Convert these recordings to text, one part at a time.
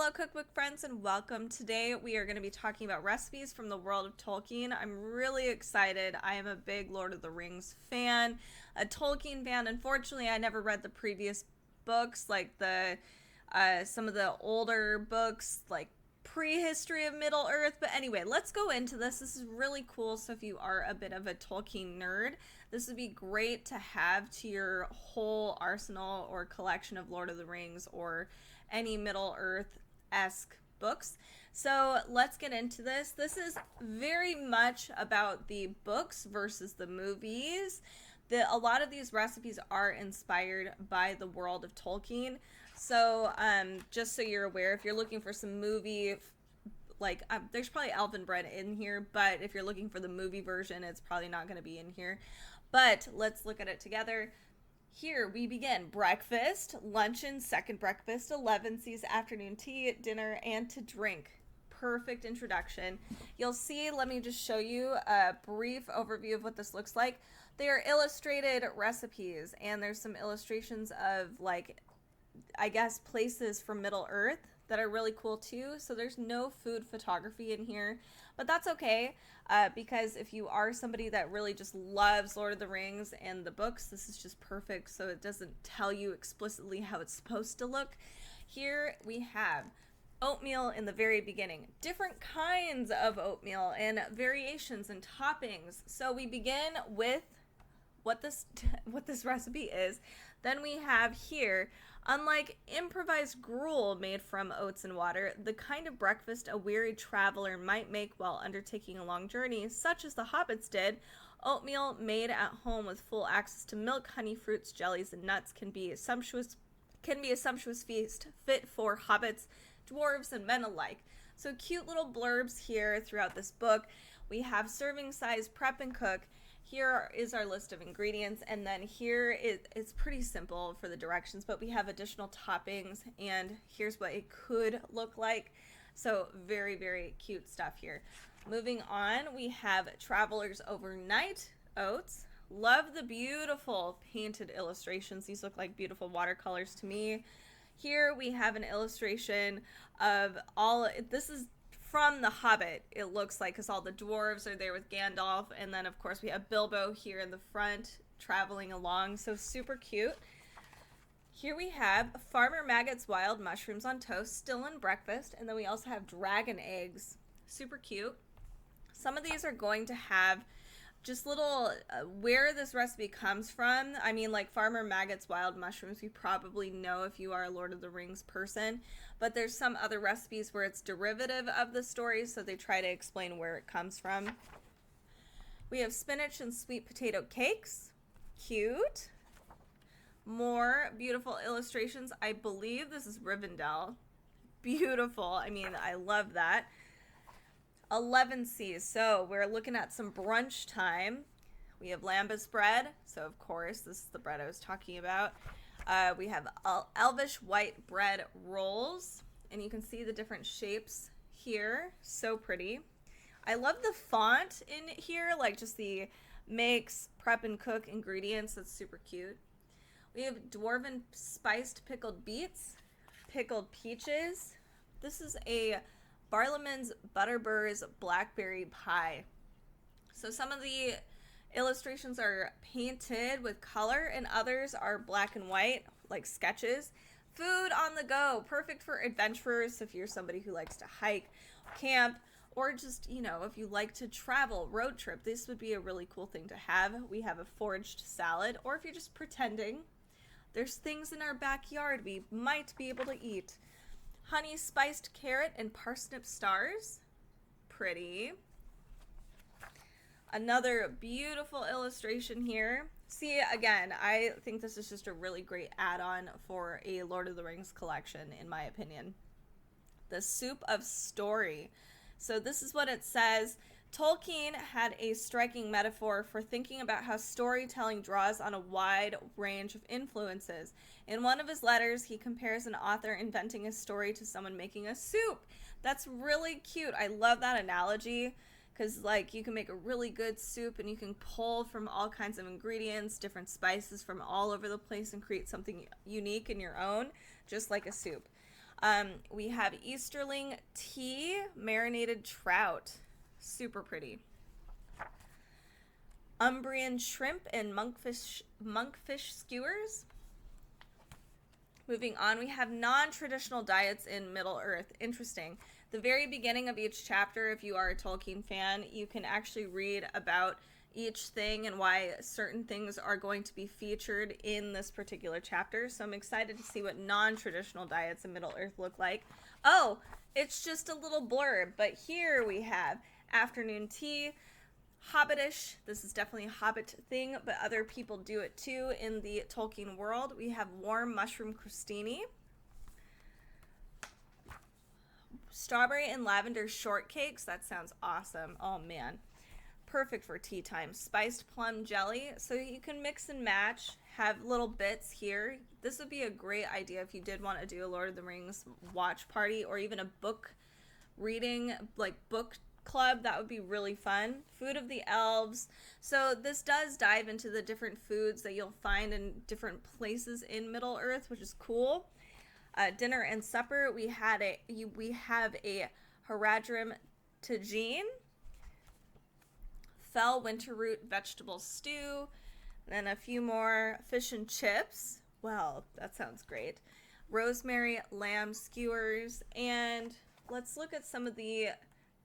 Hello, cookbook friends, and welcome. Today we are going to be talking about recipes from the world of Tolkien. I'm really excited. I am a big Lord of the Rings fan, a Tolkien fan. Unfortunately, I never read the previous books, like the some of the older books, like prehistory of Middle Earth. But anyway, let's go into this. This is really cool. So if you are a bit of a Tolkien nerd, this would be great to have to your whole arsenal or collection of Lord of the Rings or any Middle Earth-esque books. So let's get into this. This is very much about the books versus the movies. A lot of these recipes are inspired by the world of Tolkien. So just so you're aware, if you're looking for some movie, there's probably Elven Bread in here, but if you're looking for the movie version, it's probably not going to be in here. But let's look at it together. Here we begin. Breakfast, luncheon, second breakfast, 11 C's, afternoon tea, dinner, and to drink. Perfect introduction. You'll see, let me just show you a brief overview of what this looks like. They are illustrated recipes, and there's some illustrations of, I guess, places from Middle Earth that are really cool too. So there's no food photography in here, but that's okay, because if you are somebody that really just loves Lord of the Rings and the books, this is just perfect. So it doesn't tell you explicitly how it's supposed to look. Here we have oatmeal in the very beginning, different kinds of oatmeal and variations and toppings. So we begin with what this recipe is. Then we have here, unlike improvised gruel made from oats and water, the kind of breakfast a weary traveler might make while undertaking a long journey, such as the hobbits did, oatmeal made at home with full access to milk, honey, fruits, jellies, and nuts can be a sumptuous feast fit for hobbits, dwarves, and men alike. So cute little blurbs here throughout this book. We have serving size, prep and cook. Here is our list of ingredients, and then here it's pretty simple for the directions, but we have additional toppings, and here's what it could look like. So very, very cute stuff here. Moving on, we have Traveler's Overnight Oats. Love the beautiful painted illustrations. These look like beautiful watercolors to me. Here we have an illustration of this is from The Hobbit, it looks like, because all the dwarves are there with Gandalf, and then of course we have Bilbo here in the front traveling along, so super cute. Here we have Farmer Maggot's Wild Mushrooms on Toast, still in breakfast, and then we also have dragon eggs, super cute. Some of these are going to have just little where this recipe comes from. I mean, like Farmer Maggot's Wild Mushrooms, you probably know if you are a Lord of the Rings person, but there's some other recipes where it's derivative of the story, so they try to explain where it comes from. We have spinach and sweet potato cakes. Cute. More beautiful illustrations. I believe this is Rivendell. Beautiful. I mean, I love that. 11 C's. So we're looking at some brunch time. We have lambus bread. So of course, this is the bread I was talking about. We have elvish white bread rolls, and you can see the different shapes here. So pretty. I love the font in here, like just the makes, prep, and cook ingredients. That's super cute. We have dwarven spiced pickled beets, pickled peaches. This is a Barliman's Butterburs blackberry pie. So some of the illustrations are painted with color and others are black and white, like sketches. Food on the go, perfect for adventurers if you're somebody who likes to hike, camp, or just, if you like to travel, road trip, this would be a really cool thing to have. We have a foraged salad, or if you're just pretending, there's things in our backyard we might be able to eat. Honey spiced carrot and parsnip stars. Pretty. Another beautiful illustration here. See, again, I think this is just a really great add-on for a Lord of the Rings collection, in my opinion. The Soup of Story. So this is what it says. Tolkien had a striking metaphor for thinking about how storytelling draws on a wide range of influences. In one of his letters, he compares an author inventing a story to someone making a soup. That's really cute. I love that analogy because, you can make a really good soup and you can pull from all kinds of ingredients, different spices from all over the place and create something unique in your own, just like a soup. We have Easterling tea, marinated trout. Super pretty. Umbrian shrimp and monkfish skewers. Moving on, we have non-traditional diets in Middle-earth. Interesting. The very beginning of each chapter, if you are a Tolkien fan, you can actually read about each thing and why certain things are going to be featured in this particular chapter. So I'm excited to see what non-traditional diets in Middle-earth look like. Oh, it's just a little blurb, but here we have afternoon tea, Hobbitish. This is definitely a Hobbit thing, but other people do it too in the Tolkien world. We have warm mushroom crostini, strawberry and lavender shortcakes. That sounds awesome. Oh man, perfect for tea time. Spiced plum jelly, so you can mix and match, have little bits here. This would be a great idea if you did want to do a Lord of the Rings watch party or even a book reading, like book club. That would be really fun. Food of the elves. So this does dive into the different foods that you'll find in different places in Middle Earth, which is cool. Dinner and supper, we have a Haradrim tagine, fell winter root vegetable stew, and then a few more fish and chips. Well, that sounds great. Rosemary lamb skewers, and let's look at some of the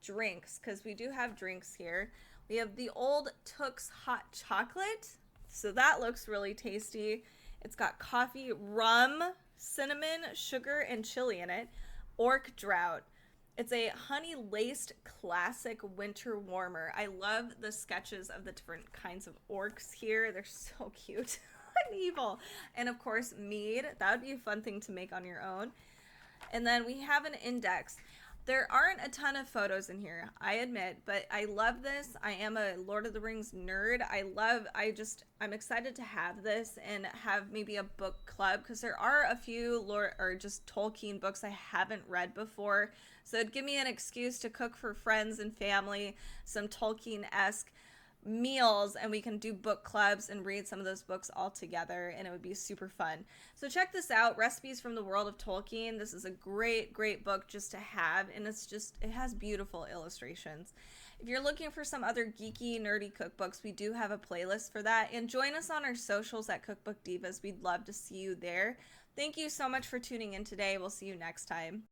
drinks, because we do have drinks here. We have the Old Took's hot chocolate, so that looks really tasty. It's got coffee, rum, cinnamon, sugar, and chili in it. Orc Drought. It's a honey-laced classic winter warmer. I love the sketches of the different kinds of orcs here. They're so cute and evil. And of course, mead. That would be a fun thing to make on your own. And then we have an index. There aren't a ton of photos in here, I admit, but I love this. I am a Lord of the Rings nerd. I'm excited to have this and have maybe a book club, because there are a few just Tolkien books I haven't read before. So it'd give me an excuse to cook for friends and family, some Tolkien-esque meals, and we can do book clubs and read some of those books all together, and it would be super fun. So check this out, Recipes from the World of Tolkien. This is a great book just to have, and it has beautiful illustrations. If you're looking for some other geeky, nerdy cookbooks, we do have a playlist for that, and join us on our socials at Cookbook Divas. We'd love to see you there. Thank you so much for tuning in today. We'll see you next time.